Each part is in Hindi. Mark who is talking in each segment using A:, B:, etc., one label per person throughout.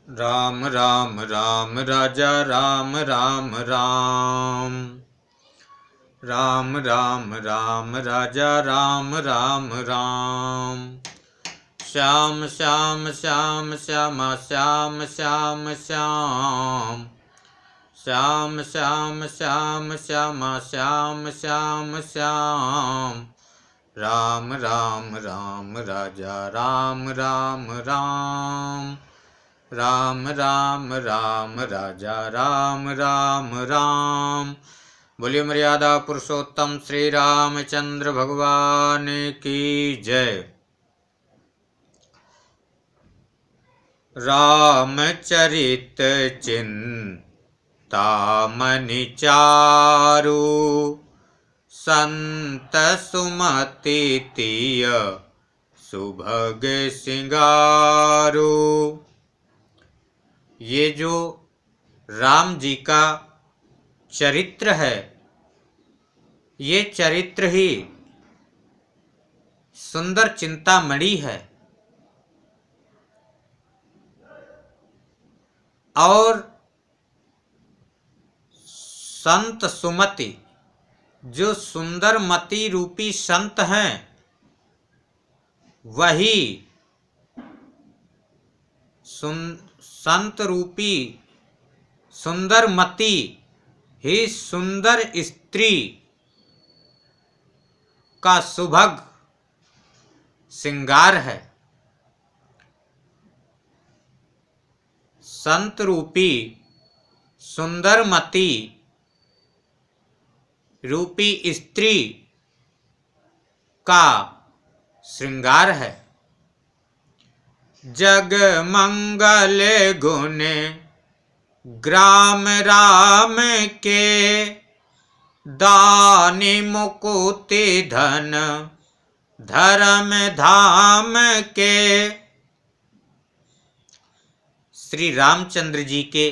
A: राम राम राम राजा राम राम राम। राम राम राम राजा राम राम राम। श्याम श्याम श्याम श्यामा श्याम श्याम श्याम। श्याम श्याम श्याम श्यामा श्याम श्याम श्याम। राम राम राम राजा राम राम राम। राम राम राम राजा राम राम राम। बोलिए मर्यादा पुरुषोत्तम श्री रामचंद्र भगवान की जय। रामचरित चिंतामणि चारु, संत सुमति तिय सुभग सिंगारू। ये जो राम जी का चरित्र है, ये चरित्र ही सुंदर चिंतामणि है। और संत सुमति, जो सुंदरमति रूपी संत हैं, वही संत रूपी सुंदरमति ही सुंदर स्त्री का सुभग श्रृंगार है। संत रूपी सुंदरमति रूपी स्त्री का श्रृंगार है। जग मंगल गुण ग्राम राम के, दानि मुकुति धन धर्म धाम के। श्री रामचंद्र जी के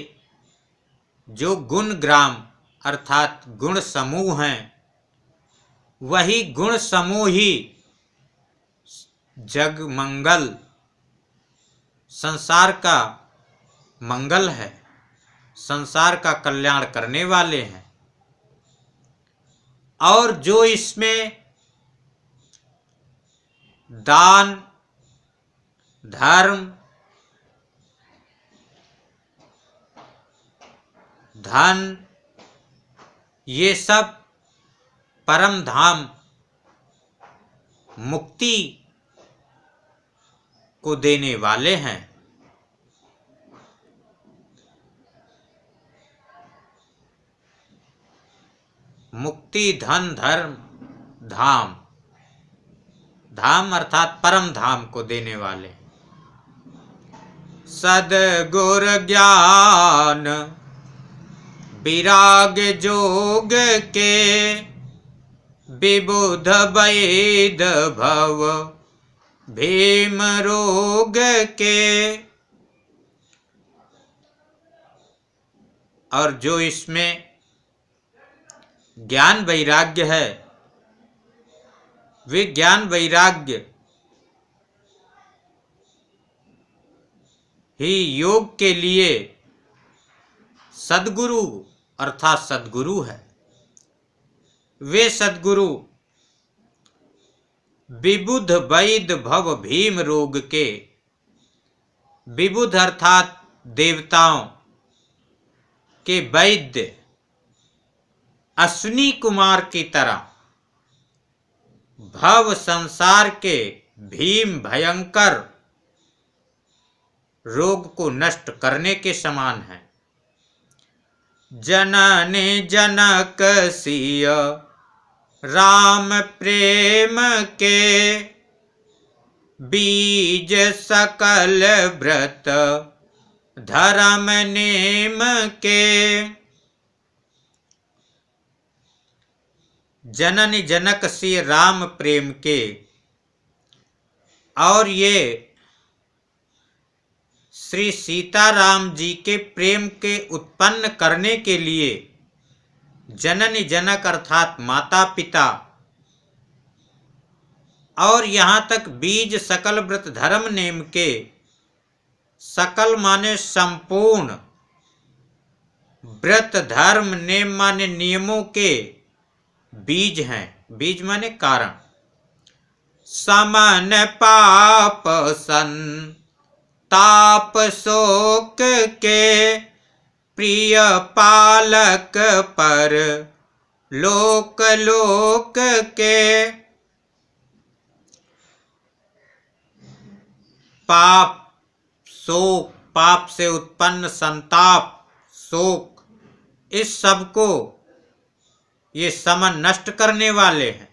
A: जो गुण ग्राम अर्थात गुण समूह हैं, वही गुण समूह ही जग मंगल संसार का मंगल है, संसार का कल्याण करने वाले हैं। और जो इसमें दान धर्म धन ये सब परम धाम मुक्ति को देने वाले हैं। मुक्ति धन धर्म धाम, धाम अर्थात परम धाम को देने वाले। सद्गुर ज्ञान विराग जोग के, विबुध वैद भव भीम रोग के। और जो इसमें ज्ञान वैराग्य है, वे ज्ञान वैराग्य ही योग के लिए सद्गुरु अर्थात सद्गुरु है। वे सद्गुरु विबुध वैद भव भीम रोग के, विबुध अर्थात देवताओं के वैद्य अश्विनी कुमार की तरह, भव संसार के भीम भयंकर रोग को नष्ट करने के समान है। जननी जनक सिय राम प्रेम के, बीज सकल व्रत धर्म नेम के। जननी जनक सिय राम प्रेम के, और ये श्री सीताराम जी के प्रेम के उत्पन्न करने के लिए जननी जनक अर्थात माता पिता, और यहाँ तक बीज सकल व्रत धर्म नेम के सकल माने संपूर्ण, व्रत धर्म नेम माने नियमों के बीज हैं। बीज माने कारण। समन पाप संताप शोक के, प्रिय पालक पर लोक लोक के। पाप शोक, पाप से उत्पन्न संताप शोक, इस सब को ये समन नष्ट करने वाले हैं।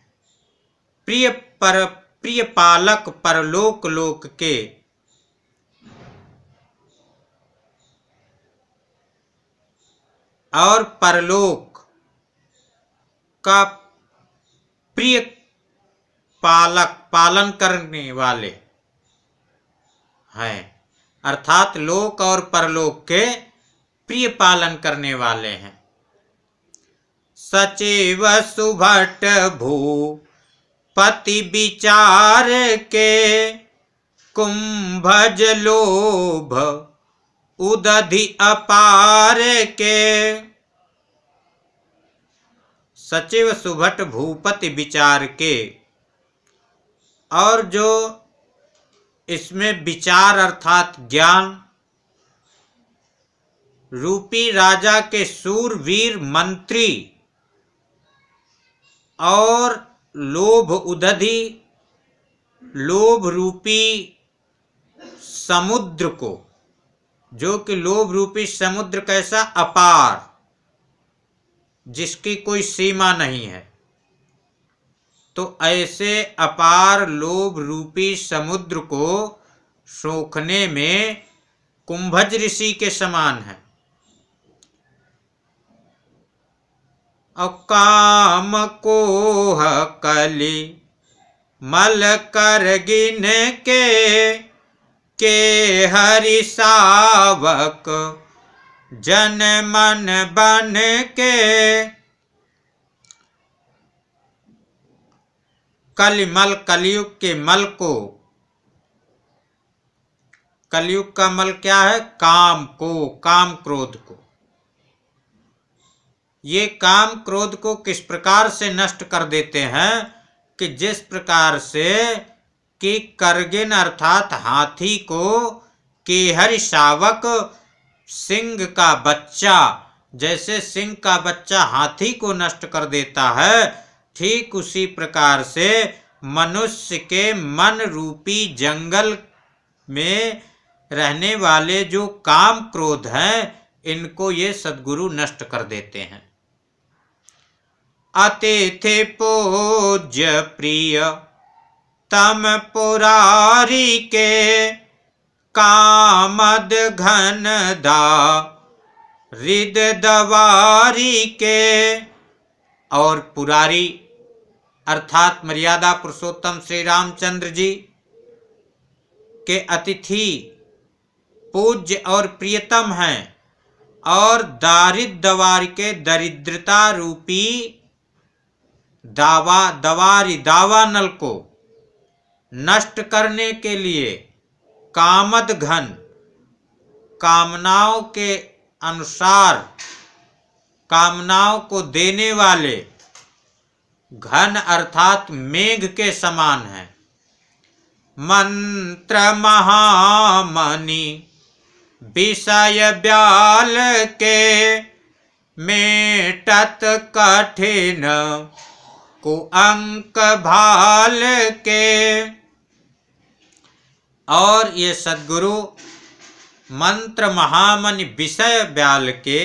A: प्रिय पालक परलोक लोक के, और परलोक का प्रिय पालक पालन करने वाले हैं, अर्थात लोक और परलोक के प्रिय पालन करने वाले हैं। सचिव सुभट भूपति विचार के, कुंभज लोभ उदधि अपार के। सचिव सुभट भूपति विचार के, और जो इसमें विचार अर्थात ज्ञान रूपी राजा के सूरवीर मंत्री और लोभ उदधि, लोभ रूपी समुद्र को, जो कि लोभ रूपी समुद्र कैसा अपार, जिसकी कोई सीमा नहीं है, तो ऐसे अपार लोभ रूपी समुद्र को सोखने में कुंभज ऋषि के समान है। काम कोह कली मल कर गिन के हरि सावक जन मन बन के। कलिमल, कलयुग के मल को, कलयुग का मल क्या है? काम को, काम क्रोध को। ये काम क्रोध को किस प्रकार से नष्ट कर देते हैं कि जिस प्रकार से कि करगिन अर्थात हाथी को केहरि शावक, सिंह का बच्चा, जैसे सिंह का बच्चा हाथी को नष्ट कर देता है, ठीक उसी प्रकार से मनुष्य के मन रूपी जंगल में रहने वाले जो काम क्रोध हैं, इनको ये सद्गुरु नष्ट कर देते हैं। अतिथि पूज्य प्रिय तम पुरारी के, कामद घन दा हृद दवारी के। और पुरारी अर्थात मर्यादा पुरुषोत्तम श्री रामचंद्र जी के अतिथि पूज्य और प्रियतम हैं, और दारिद दवार के दरिद्रता रूपी दावा नल को नष्ट करने के लिए कामद घन, कामनाओं के अनुसार कामनाओं को देने वाले घन अर्थात मेघ के समान है। मंत्र महामणि विषय ब्याल के, मेटत कठिन कुअंक भाल के। और ये सद्गुरु मंत्र महामणि विषय ब्याल के,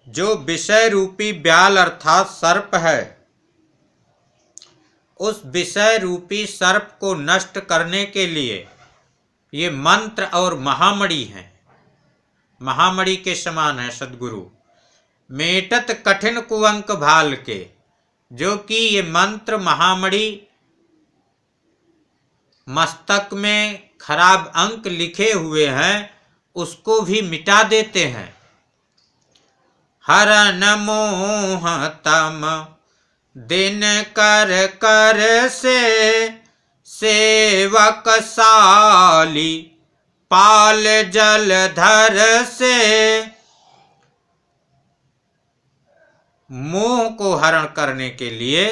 A: जो विषय रूपी ब्याल अर्थात सर्प है, उस विषय रूपी सर्प को नष्ट करने के लिए ये मंत्र और महामणि हैं, महामणि के समान है सद्गुरु। मेटत कठिन कुअंक भाल के, जो कि ये मंत्र महामणि मस्तक में खराब अंक लिखे हुए हैं, उसको भी मिटा देते हैं। हरन मोह तम दिन कर कर से, सेवक साली पाल जलधर से मोह को हरण करने के लिए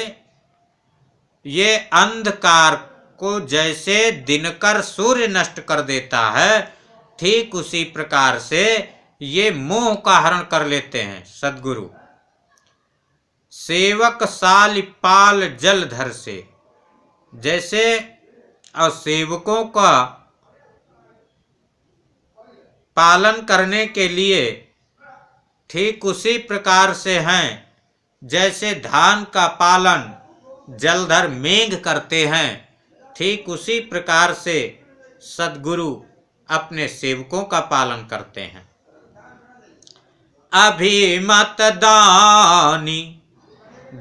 A: ये अंधकार को जैसे दिनकर सूर्य नष्ट कर देता है, ठीक उसी प्रकार से ये मोह का हरण कर लेते हैं सद्गुरु। सेवक साल पाल जलधर से, जैसे और सेवकों का पालन करने के लिए ठीक उसी प्रकार से हैं, जैसे धान का पालन जलधर मेघ करते हैं, ठीक उसी प्रकार से सद्गुरु अपने सेवकों का पालन करते हैं। अभिमत दानी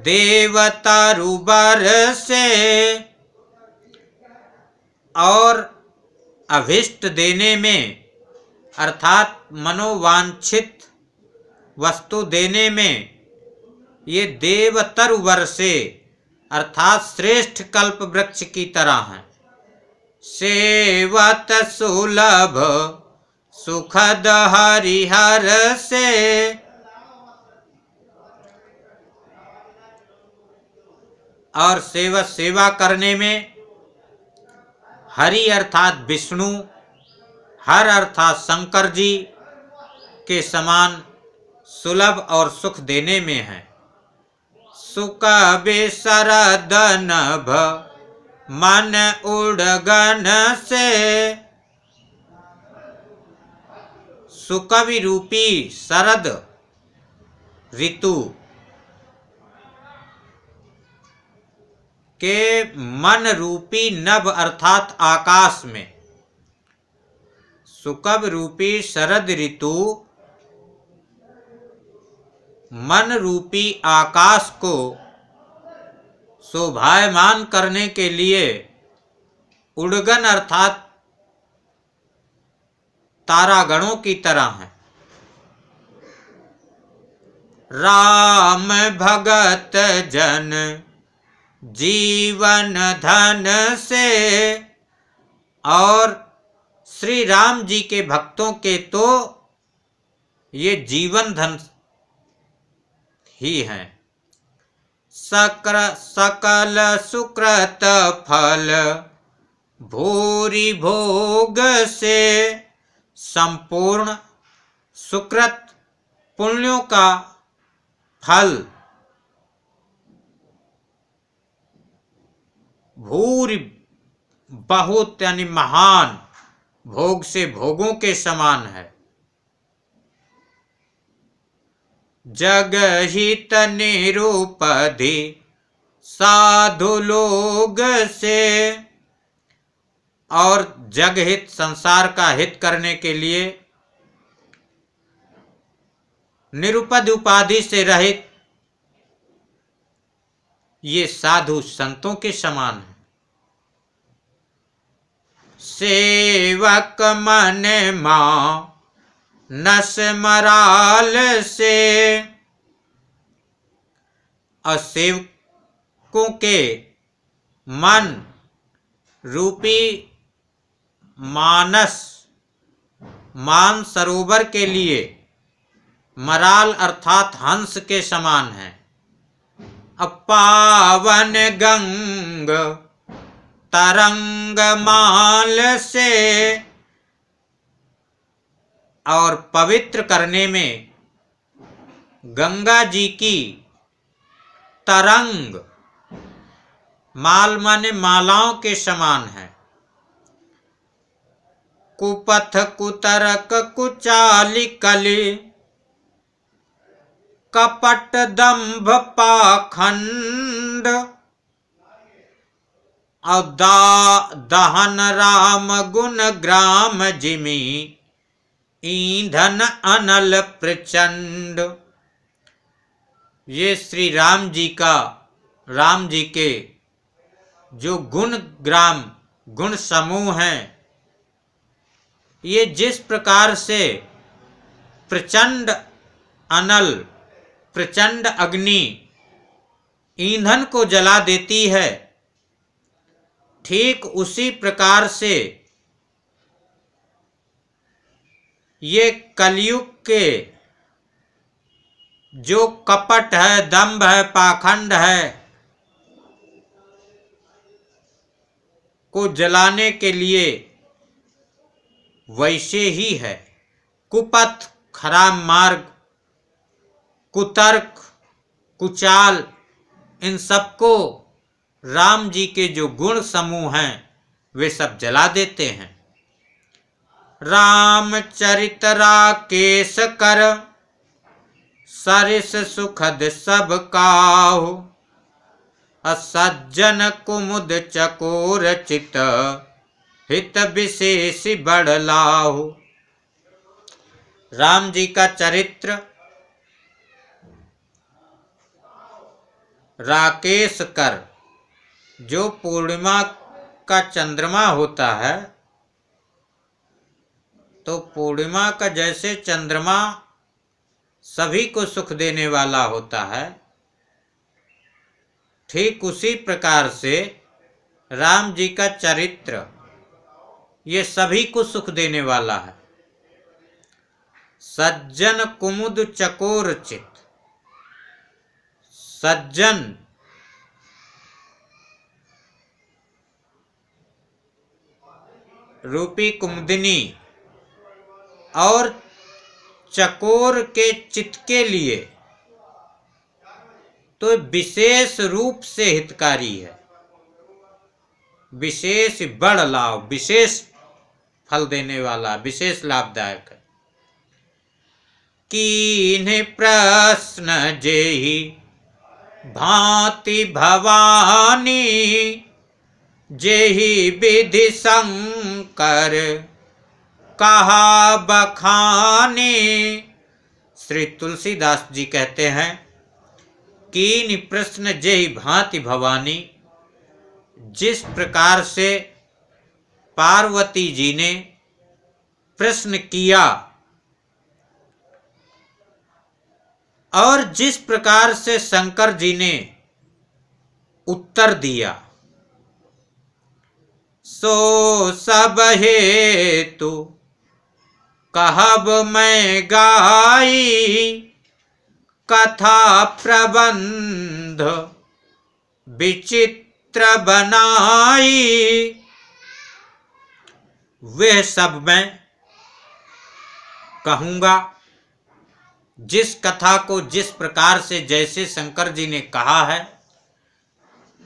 A: देवतरुबर से, और अभिष्ट देने में अर्थात मनोवांछित वस्तु देने में ये देवतरुवर से अर्थात श्रेष्ठ कल्प वृक्ष की तरह हैं। सेवत सुलभ सुखद हरिहर से, और सेवा करने में हरि अर्थात विष्णु, हर अर्थात शंकर जी के समान सुलभ और सुख देने में है। सुख बेसरद नभ मन उड़गन से, सुकवि रूपी शरद ऋतु के मन रूपी नभ अर्थात आकाश में, सुकव रूपी शरद ऋतु मन रूपी आकाश को शोभायमान करने के लिए उड़गन अर्थात तारागणों की तरह है। राम भगत जन जीवन धन से, और श्री राम जी के भक्तों के तो ये जीवन धन ही है। सकल सुकृत फल भूरि भोग से, संपूर्ण सुकृत पुण्यों का फल भूरि बहुत यानी महान भोग से भोगों के समान है। जग हित निरूपधि साधु लोग से, और जग हित संसार का हित करने के लिए निरुपद उपाधि से रहित ये साधु संतों के समान है। सेवक मन मां नस मराल से, और सेवकों के मन रूपी मानस मान सरोवर के लिए मराल अर्थात हंस के समान है। पावन गंग तरंग माल से, और पवित्र करने में गंगा जी की तरंग माल माने मालाओं के समान है। कुपथ कुतरक कुचाली कली कपट दंभ पाखंड, और दहन राम गुण ग्राम जिमी ईंधन अनल प्रचंड। ये श्री राम जी के जो गुण ग्राम गुण समूह हैं, ये जिस प्रकार से प्रचंड अनल प्रचंड अग्नि ईंधन को जला देती है, ठीक उसी प्रकार से ये कलयुग के जो कपट है, दंभ है, पाखंड है को जलाने के लिए वैसे ही है। कुपथ, खराब मार्ग, कुतर्क, कुचाल, इन सबको राम जी के जो गुण समूह हैं वे सब जला देते हैं। रामचरित राकेश कर, सरिस सुखद सब काहु, असज्जन कुमुद चकोर चित, हित विशेष बड़ लाहु। राम जी का चरित्र राकेश कर, जो पूर्णिमा का चंद्रमा होता है, तो पूर्णिमा का जैसे चंद्रमा सभी को सुख देने वाला होता है, ठीक उसी प्रकार से राम जी का चरित्र ये सभी को सुख देने वाला है। सज्जन कुमुद चकोर चित, सज्जन रूपी कुमुदिनी और चकोर के चित्त के लिए तो विशेष रूप से हितकारी है, विशेष बड़ लाभ, विशेष फल देने वाला, विशेष लाभदायक है। कीन्ह प्रश्न जेहि भांति भवानी, जेहि विधि शंकर कहा बखानी। श्री तुलसीदास जी कहते हैं, कीन्ह प्रश्न जेहि भांति भवानी, जिस प्रकार से पार्वती जी ने प्रश्न किया और जिस प्रकार से शंकर जी ने उत्तर दिया, सो सब हेतु कहब मैं गाई, कथा प्रबंध विचित्र बनाई। वह सब मैं कहूँगा जिस कथा को जिस प्रकार से जैसे शंकर जी ने कहा है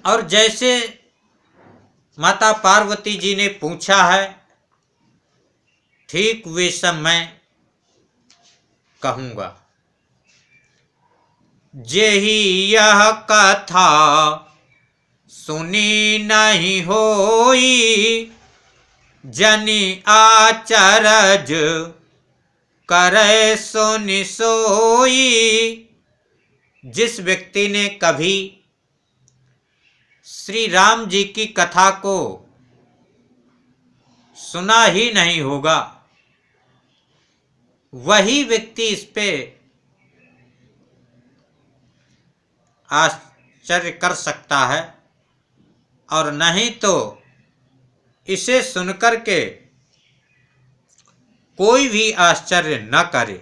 A: और जैसे माता पार्वती जी ने पूछा है, ठीक वे सब मैं कहूँगा। जेहि यह कथा सुनी नहीं होई, जनि आचरज करे सोनि सोई। जिस व्यक्ति ने कभी श्री राम जी की कथा को सुना ही नहीं होगा, वही व्यक्ति इस पे आश्चर्य कर सकता है, और नहीं तो इसे सुनकर के कोई भी आश्चर्य न करे।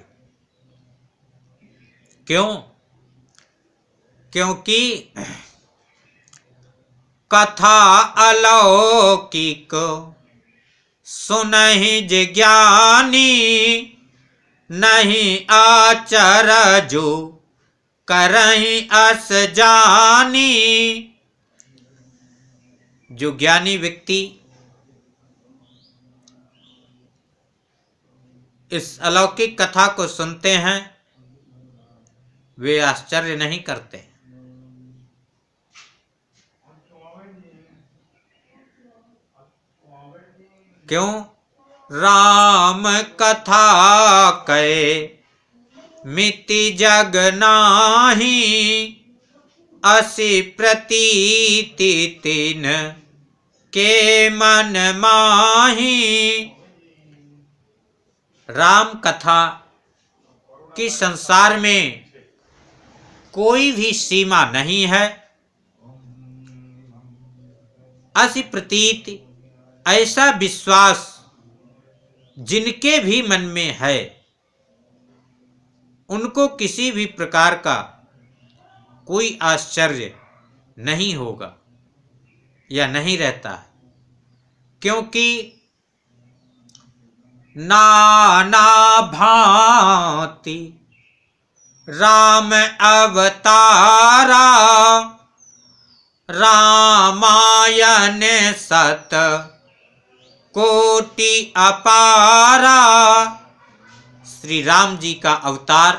A: क्यों? क्योंकि कथा अलौकिक सुनहि जिज्ञानी, नहीं आचरजु करहि अस जानी। जो ज्ञानी व्यक्ति इस अलौकिक कथा को सुनते हैं वे आश्चर्य नहीं करते। क्यों? राम कथा कहे मिति जग नाही, असि प्रतीति तिन के मन माही। राम कथा की संसार में कोई भी सीमा नहीं है। असि प्रतीति, ऐसा विश्वास जिनके भी मन में है उनको किसी भी प्रकार का कोई आश्चर्य नहीं होगा या नहीं रहता है, क्योंकि नाना भांति राम अवतारा, रामायण सत कोटि अपारा। श्री राम जी का अवतार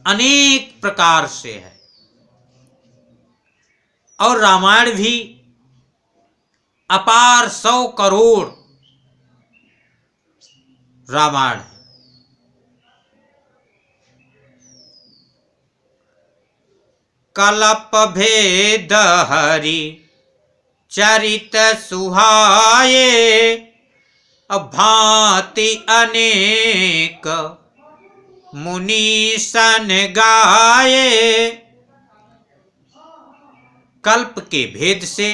A: अनेक प्रकार से है और रामायण भी अपार 100 करोड़ रामायण है। कलप भेद हरि चरित सुहाए, भांति अनेक मुनि सन गाये। कल्प के भेद से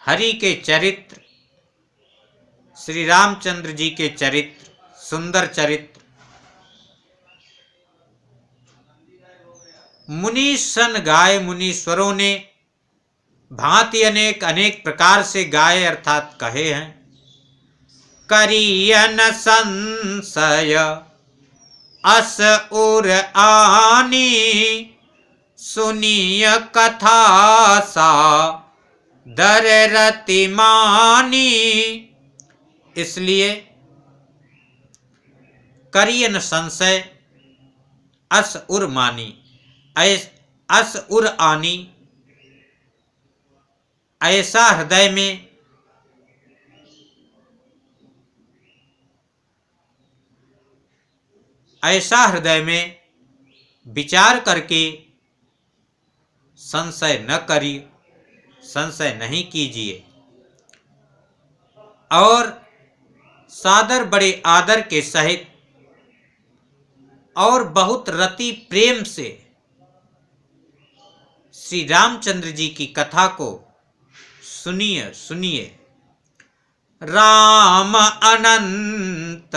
A: हरि के चरित्र, श्री रामचंद्र जी के चरित्र, सुंदर चरित्र मुनि सन गाय, मुनीश्वरों ने भांति अनेक अनेक प्रकार से गाये अर्थात कहे हैं। करियन संशय अस उर आनी, सुनिय कथा सा दर रति मानी। इसलिए करियन संशय अस उर मानी, अस उर आनी, ऐसा हृदय में विचार करके संशय न करिए, संशय नहीं कीजिए और सादर बड़े आदर के सहित और बहुत रति प्रेम से श्री रामचंद्र जी की कथा को सुनिए सुनिए। राम अनंत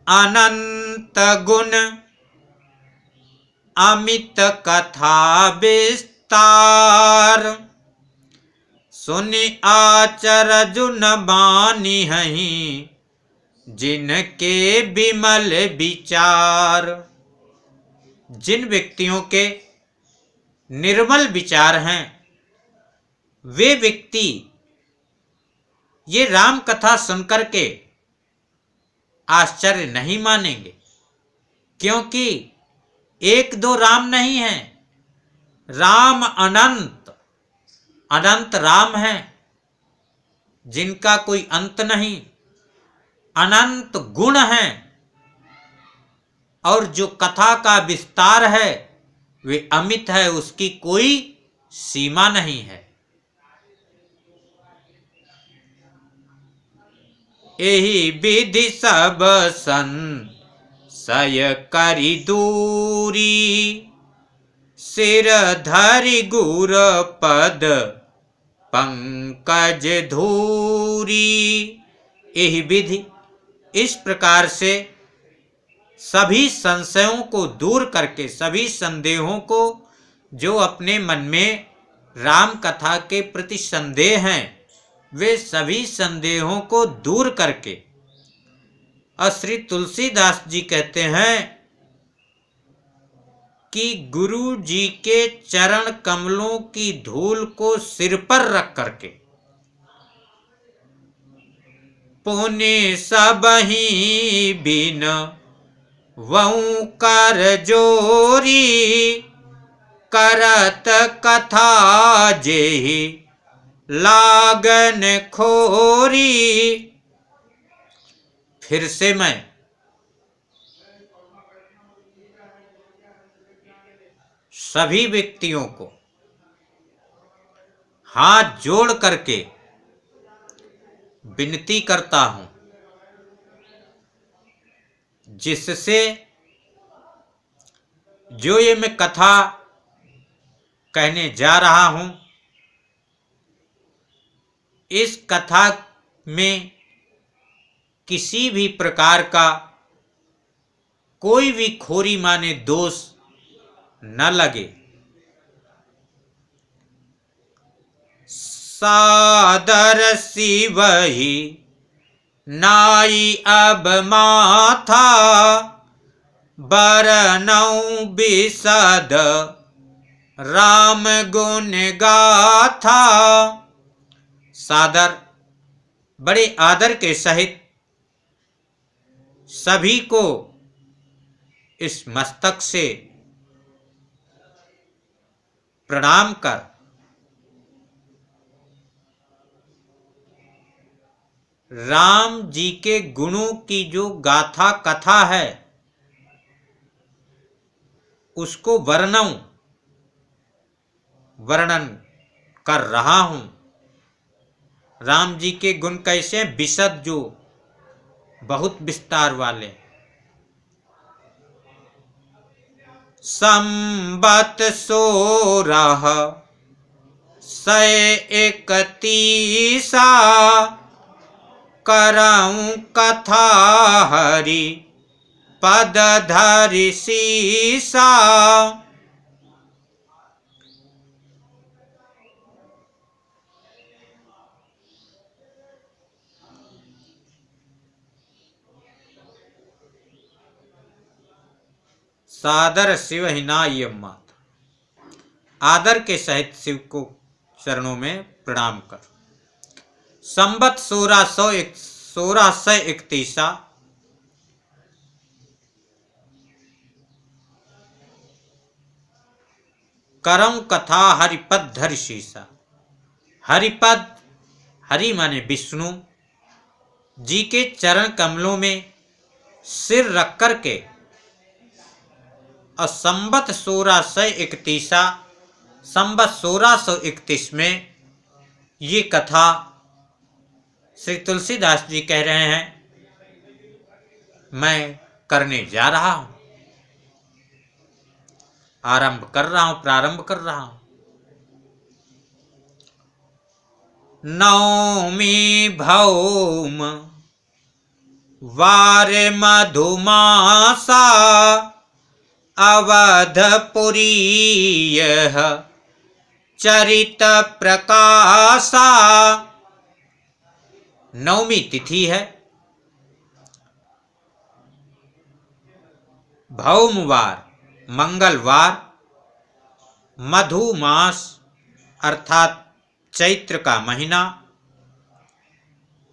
A: अनंत गुण अमित कथा विस्तार, सुनि आचर जुन बानी हहीं जिनके विमल विचार। जिन व्यक्तियों के निर्मल विचार हैं वे व्यक्ति ये राम कथा सुनकर के आश्चर्य नहीं मानेंगे, क्योंकि एक दो राम नहीं है, राम अनंत अनंत राम हैं जिनका कोई अंत नहीं, अनंत गुण हैं और जो कथा का विस्तार है वे अमित है, उसकी कोई सीमा नहीं है। एहि विधि सब संशय करि दूरी, सिर धरि गुर पद पंकज धूरी। यही विधि, इस प्रकार से सभी संशयों को दूर करके, सभी संदेहों को जो अपने मन में राम कथा के प्रति संदेह हैं वे सभी संदेहों को दूर करके, और श्री तुलसीदास जी कहते हैं कि गुरु जी के चरण कमलों की धूल को सिर पर रख करके पुण्य सबही बिन वहु कर जोरी, करत कथा जेहि लागन खोरी। फिर से मैं सभी व्यक्तियों को हाथ जोड़ करके विनती करता हूं, जिससे जो ये मैं कथा कहने जा रहा हूं। इस कथा में किसी भी प्रकार का कोई भी खोरी माने दोष न लगे। सादर शिवहि नाई अब माथा, बरनऊ बिसद राम गुण गाथा। सादर बड़े आदर के सहित सभी को इस मस्तक से प्रणाम कर राम जी के गुणों की जो गाथा कथा है उसको वर्णन कर रहा हूं। राम जी के गुण कैसे हैं? विशद, जो बहुत विस्तार वाले। संबत 1631 करऊं कथा हरि पद धरि सीसा। सादर शिव हिनाय मात, आदर के सहित शिव को चरणों में प्रणाम कर। संबत 1631 करम कथा हरिपद धरि शीसा। हरिपद, हरि माने विष्णु जी के चरण कमलों में सिर रख कर के, और संबत 1631 में ये कथा श्री तुलसीदास जी कह रहे हैं मैं करने जा रहा हूं, प्रारंभ कर रहा हूं। नवमी भौम वार मधुमासा, अवधपुरी चरित प्रकाशा। नवमी तिथि है, भौमवार मंगलवार, मधुमास अर्थात चैत्र का महीना,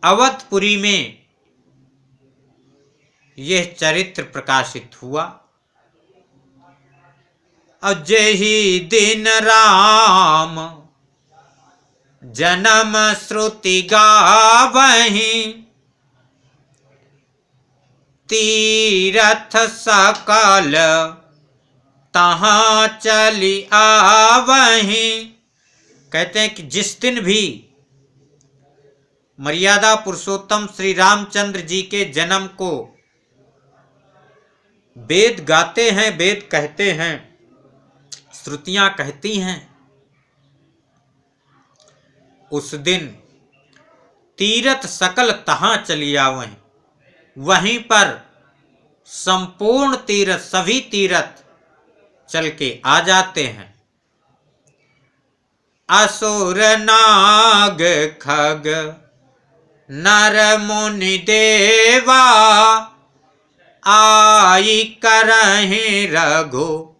A: अवधपुरी में यह चरित्र प्रकाशित हुआ। अजहि दिन राम जन्म श्रुति गावहीं, तीरथ सकल तहाँ चली आवहीं। कहते हैं कि जिस दिन भी मर्यादा पुरुषोत्तम श्री रामचंद्र जी के जन्म को वेद गाते हैं, वेद कहते हैं, श्रुतियां कहती हैं, उस दिन तीरथ सकल तहां चली आवहीं। वहीं पर संपूर्ण तीरथ, सभी तीरथ चल के आ जाते हैं। असुर नाग खग नर मुनि देवा, आई करहीं रघु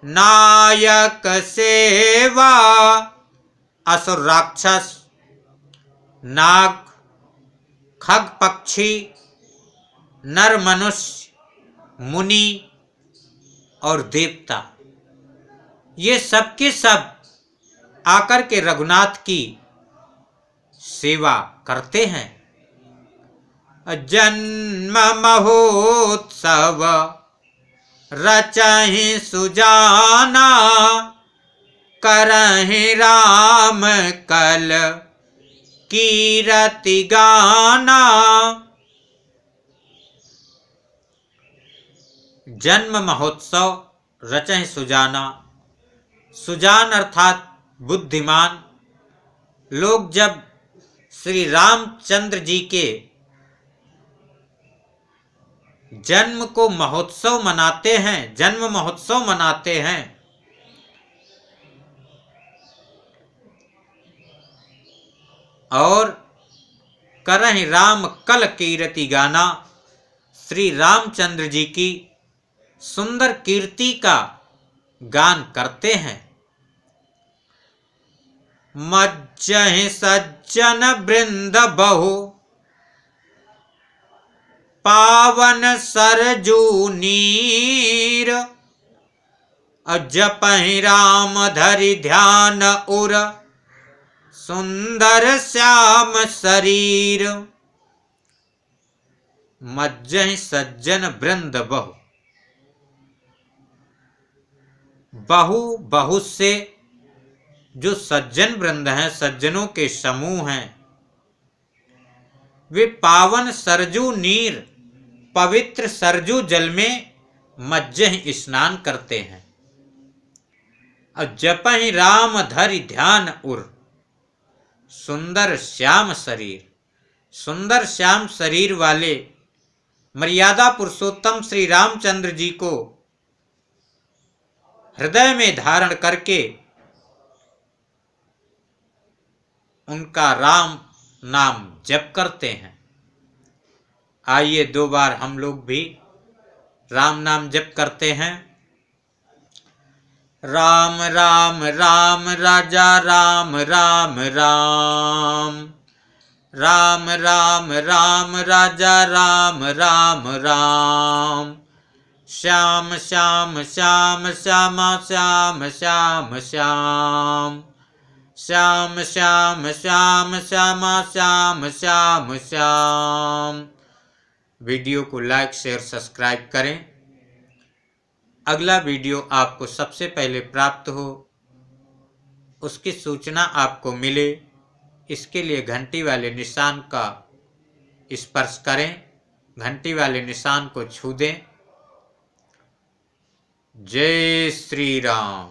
A: नायक सेवा। असुर राक्षस, नाग, खग पक्षी, नर मनुष्य, मुनि और देवता, ये सब के सब आकर के रघुनाथ की सेवा करते हैं। जन्म महोत्सव रचहि सुजाना, करहि राम कल कीरति गाना। जन्म महोत्सव रचहि सुजाना, सुजान अर्थात बुद्धिमान लोग जब श्री रामचंद्र जी के जन्म को महोत्सव मनाते हैं, जन्म महोत्सव मनाते हैं, और करहि राम कल कीर्ति गाना, श्री रामचंद्र जी की सुंदर कीर्ति का गान करते हैं। मज्जहि सज्जन वृंद बहु पावन सरजू नीर, जपहि राम धरि ध्यान उर सुंदर श्याम शरीर। मज्जहि सज्जन वृंद बहु, बहु बहुत से जो सज्जन वृंद हैं, सज्जनों के समूह हैं, वे पावन सरजू नीर, पवित्र सरजू जल में मज्जहि स्नान करते हैं। और जपहि राम धरि ध्यान उर सुंदर श्याम शरीर, सुंदर श्याम शरीर वाले मर्यादा पुरुषोत्तम श्री रामचंद्र जी को हृदय में धारण करके उनका राम नाम जप करते हैं। आइए 2 बार हम लोग भी राम नाम जप करते हैं। राम राम राम राजा राम राम राम, राम राम राम राजा राम राम राम, श्याम श्याम श्याम श्यामा श्याम श्याम श्याम, श्याम श्याम श्याम श्यामा श्याम श्याम श्याम। वीडियो को लाइक शेयर सब्सक्राइब करें। अगला वीडियो आपको सबसे पहले प्राप्त हो, उसकी सूचना आपको मिले, इसके लिए घंटी वाले निशान का स्पर्श करें, घंटी वाले निशान को छू दें। जय श्री राम।